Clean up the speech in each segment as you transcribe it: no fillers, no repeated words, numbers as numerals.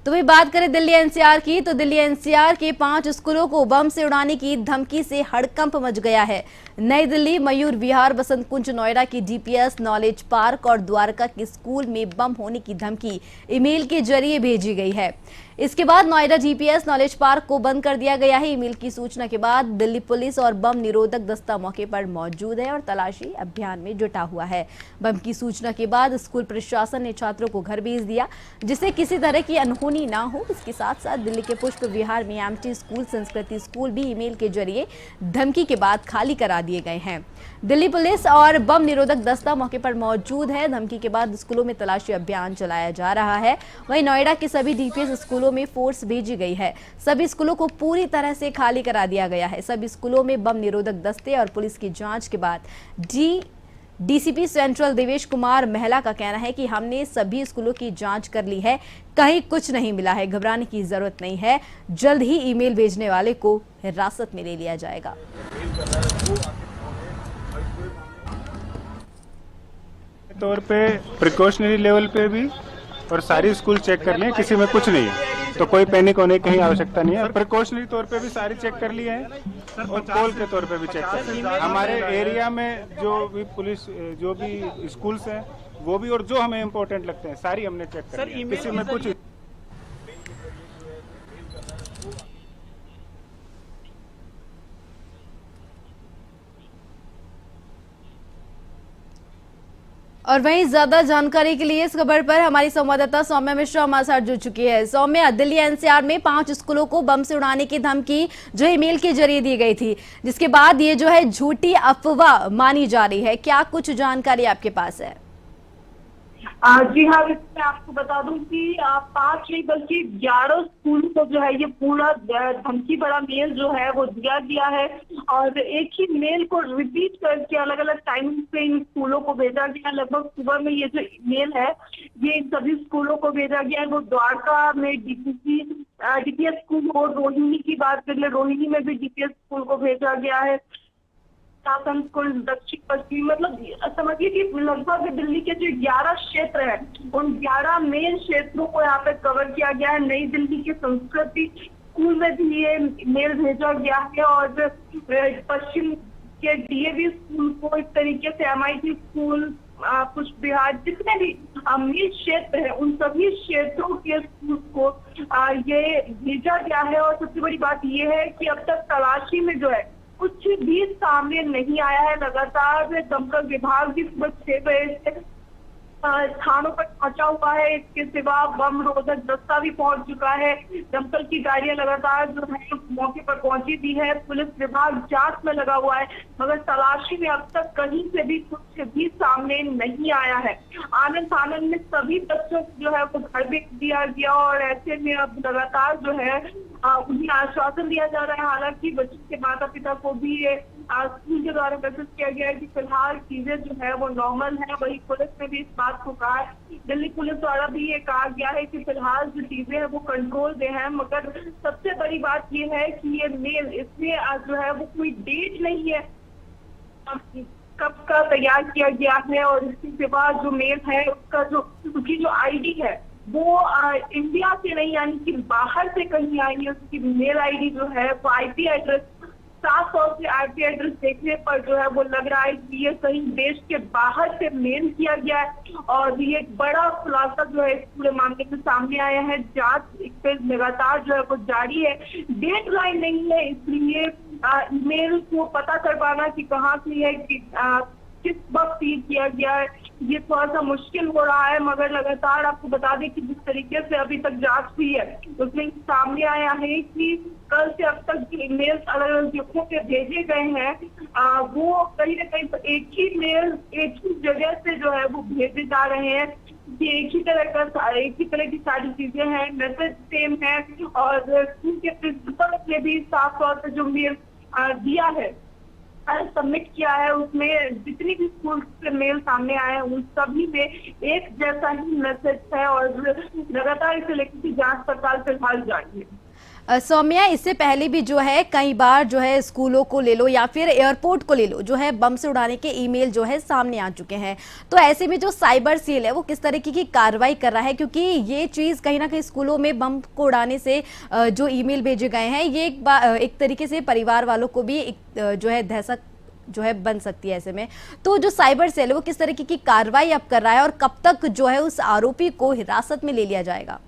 तो वही बात करें दिल्ली एनसीआर की, तो दिल्ली एनसीआर के 5 स्कूलों को बम से उड़ाने की धमकी से हड़कंप मच गया है। नई दिल्ली, मयूर विहार, बसंत कुंज, नोएडा की डीपीएस, नॉलेज पार्क और द्वारका के स्कूल में बम होने की धमकी ईमेल के जरिए भेजी गई है। इसके बाद नोएडा डीपीएस, नॉलेज पार्क को बंद कर दिया गया है। ईमेल की सूचना के बाद दिल्ली पुलिस और बम निरोधक दस्ता मौके पर मौजूद है और तलाशी अभियान में जुटा हुआ है। बम की सूचना के बाद स्कूल प्रशासन ने छात्रों को घर भेज दिया, जिससे किसी तरह की अनहोनी ना हो। इसके साथ साथ दिल्ली के पुष्प विहार में एमटी स्कूल, संस्कृति स्कूल भी ईमेल के जरिए धमकी के बाद खाली करा दिए गए हैं। दिल्ली पुलिस और बम निरोधक दस्ता मौके पर मौजूद है। धमकी के बाद स्कूलों में तलाशी अभियान चलाया जा रहा है। वहीं नोएडा के सभी डीपीएस स्कूलों में फोर्स भेजी गई है। सभी स्कूलों को पूरी तरह से खाली करा दिया गया है। सभी स्कूलों में बम निरोधक दस्ते और पुलिस की जांच के बाद डीसीपी सेंट्रल देवेश कुमार महला का कहना है कि हमने सभी स्कूलों की जांच कर ली है, कहीं कुछ नहीं मिला है, घबराने की जरूरत नहीं है। जल्द ही ईमेल भेजने वाले को हिरासत में ले लिया जाएगा। तौर पे प्रिकॉशनरी लेवल पे भी और सारी स्कूल चेक कर लिए, किसी में कुछ नहीं है, तो कोई पैनिक होने की कहीं आवश्यकता नहीं है। प्रिकॉशनरी तौर पे भी सारी चेक कर लिए हैं और पोल के तौर पे भी चेक कर लिए हैं। हमारे एरिया में जो भी पुलिस, जो भी स्कूल्स हैं वो भी, और जो हमें इम्पोर्टेंट लगते हैं सारी हमने चेक कर ली है, किसी में कुछ। और वहीं ज्यादा जानकारी के लिए इस खबर पर हमारी संवाददाता सौम्या मिश्रा हमारे साथ जुड़ चुकी है। सौम्या, दिल्ली एनसीआर में 5 स्कूलों को बम से उड़ाने की धमकी जो ईमेल के जरिए दी गई थी, जिसके बाद ये जो है झूठी अफवाह मानी जा रही है, क्या कुछ जानकारी आपके पास है? जी हाँ, मैं आपको बता दूं कि 5 नहीं बल्कि 11 स्कूल को जो है ये पूरा धमकी भरा मेल जो है वो दिया गया है और एक ही मेल को रिपीट करके अलग अलग टाइम पे इन स्कूलों को भेजा गया। लगभग सुबह में ये जो मेल है ये इन सभी स्कूलों को भेजा गया है। वो द्वारका में डीपीएस स्कूल और रोहिणी की बात कर ले, रोहिणी में भी डीपीएस स्कूल को भेजा गया है। शासन स्कूल, दक्षिण पश्चिम, मतलब समझिए कि लगभग दिल्ली के जो 11 क्षेत्र हैं उन 11 मेन क्षेत्रों को यहाँ पे कवर किया गया है। नई दिल्ली के संस्कृति स्कूल में भी ये मेल भेजा गया है और पश्चिम के डीएवी स्कूल को, इस तरीके से एमआईटी स्कूल, पुष्प विहार, जितने भी मेन क्षेत्र है उन सभी क्षेत्रों के स्कूल को ये भेजा गया है। और सबसे बड़ी बात ये है कि अब तक तलाशी में जो है कुछ भी सामने नहीं आया है। लगातार दमकल विभाग भी सुबह 6 बजे से स्थानों पर पहुंचा हुआ है। इसके सिवा बम रोधक दस्ता भी पहुंच चुका है। दमकल की गाड़ियां लगातार जो है मौके पर पहुंची भी है। पुलिस विभाग जांच में लगा हुआ है, मगर तलाशी में अब तक कहीं से भी कुछ भी सामने नहीं आया है। आनंद फानंद में सभी बच्चों को जो है वो घर भेज दिया गया और ऐसे में अब लगातार जो है उन्हें आश्वासन दिया जा रहा है। हालांकि बच्चों के माता पिता को भी ये स्कूल के द्वारा मैसेज किया गया है कि फिलहाल चीजें जो है वो नॉर्मल है। वही पुलिस ने भी इस बात को कहा है, दिल्ली पुलिस द्वारा भी ये कहा गया है कि फिलहाल जो चीजें है वो कंट्रोल में है। मगर सबसे बड़ी बात ये है कि ये मेल, इसमें जो है वो कोई डेट नहीं है कब का तैयार किया गया है। और इसके सिवा जो मेल है उसकी जो आईडी है वो इंडिया से नहीं, यानी कि बाहर से कहीं आई है। उसकी मेल आईडी जो है वो आईपी एड्रेस, साफ तौर से आईपी एड्रेस देखने पर जो है वो लग रहा है कि ये कहीं देश के बाहर से मेल किया गया है। और ये एक बड़ा खुलासा जो है इस पूरे मामले में सामने आया है। जांच इस पे लगातार जो है वो जारी है। डेट लाइन नहीं है, इसलिए ईमेल को पता कर पाना कि कहाँ से है, कि किस वक्त फीड किया गया है, ये थोड़ा सा मुश्किल हो रहा है। मगर लगातार आपको बता दें कि जिस तरीके से अभी तक जांच हुई है उसमें सामने आया है कि कल से अब तक जो ईमेल अलग अलग जगहों पे भेजे गए हैं वो कहीं ना कहीं एक ही मेल एक ही जगह से जो है वो भेजे जा रहे हैं। कि एक ही तरह की सारी चीजें हैं, मैसेज सेम है। और स्कूल के प्रिंसिपल ने भी साफ तौर पर जो मेल दिया है, सबमिट किया है, उसमें जितनी भी स्कूल से मेल सामने आए हैं उन सभी में एक जैसा ही मैसेज है। और लगातार इसे लेकर जांच पड़ताल फिलहाल जारी है। सौम्या, इससे पहले भी जो है कई बार जो है स्कूलों को ले लो या फिर एयरपोर्ट को ले लो, जो है बम से उड़ाने के ईमेल जो है सामने आ चुके हैं। तो ऐसे में जो साइबर सेल है वो किस तरीके की कार्रवाई कर रहा है, क्योंकि ये चीज़ कहीं ना कहीं स्कूलों में बम को उड़ाने से जो ईमेल भेजे गए हैं, ये एक तरीके से परिवार वालों को भी एक जो है दहशत जो है बन सकती है। ऐसे में तो जो साइबर सेल है वो किस तरीके की कार्रवाई अब कर रहा है और कब तक जो है उस आरोपी को हिरासत में ले लिया जाएगा?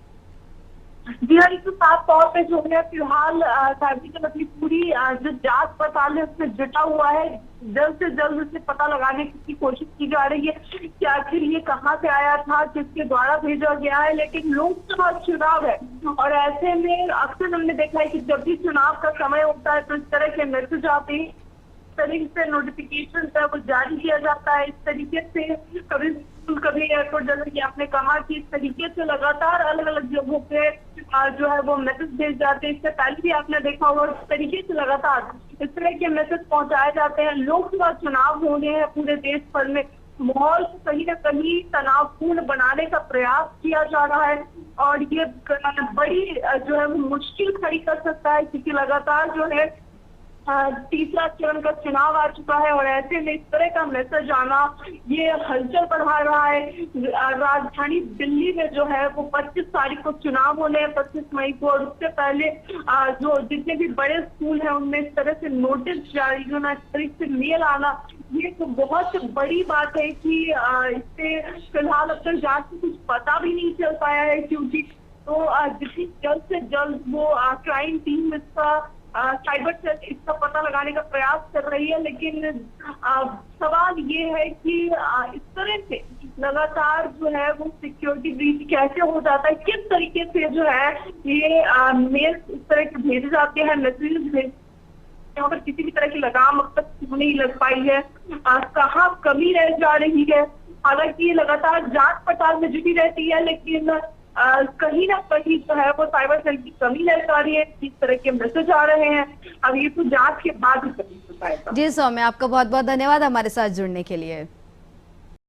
जी हाँ, तो साफ तौर पे जो है फिलहाल साइबर अपनी पूरी जो जांच पड़ताल है उसमें जुटा हुआ है। जल्द से जल्द उसे पता लगाने की कोशिश की जा रही है कि आखिर ये कहाँ से आया था, किसके द्वारा भेजा गया है। लेकिन लोकसभा चुनाव है और ऐसे में अक्सर हमने देखा है कि जब भी चुनाव का समय होता है तो इस तरह के मैसेज आते हैं, तरीके से नोटिफिकेशन है वो जारी किया जाता है। इस तरीके से कभी स्कूल कभी एयरपोर्ट, जैसे कि आपने कहा कि इस तरीके से लगातार अलग अलग जगहों पे जो है वो मैसेज भेज जाते हैं। इससे पहले भी आपने देखा होगा इस तरीके से लगातार इस तरह के मैसेज पहुंचाए जाते हैं। लोकसभा चुनाव होने हैं पूरे देश भर में, माहौल को कहीं ना कहीं तनावपूर्ण बनाने का प्रयास किया जा रहा है और ये बड़ी जो है वो मुश्किल खड़ी कर सकता है, क्योंकि लगातार जो है तीसरा चरण का चुनाव आ चुका है और ऐसे में इस तरह का मैसेज आना ये हलचल बढ़ा रहा है। राजधानी दिल्ली में जो है वो 25 तारीख को चुनाव होने हैं, 25 मई को, और उससे पहले जो जितने भी बड़े स्कूल हैं उनमें इस तरह से नोटिस जारी होना, इस तरह से मेल आना, ये तो बहुत बड़ी बात है कि इससे फिलहाल अब तक जांच से कुछ पता भी नहीं चल पाया है, क्योंकि तो जितनी जल्द से जल्द वो क्राइम टीम इसका साइबर सेल इसका पता लगाने का प्रयास कर रही है। लेकिन सवाल ये है कि इस तरह से लगातार जो है वो सिक्योरिटी ब्रीच कैसे हो जाता है, किस तरीके से जो है ये मेल इस तरह के भेजे जाते हैं, मैसेज भेज, यहाँ पर किसी भी तरह की लगाम अब तक नहीं लग पाई है। कहाँ कमी रह जा रही है, हालांकि लगातार जांच पड़ताल में जुटी रहती है, लेकिन कहीं ना कहीं जो है वो साइबर सेल की कमी नजर आ रही है। इस तरह के मैसेज आ रहे हैं, अब ये तो जांच के बाद ही पता चल पाएगा। जी सौम्या, आपका बहुत बहुत धन्यवाद हमारे साथ जुड़ने के लिए।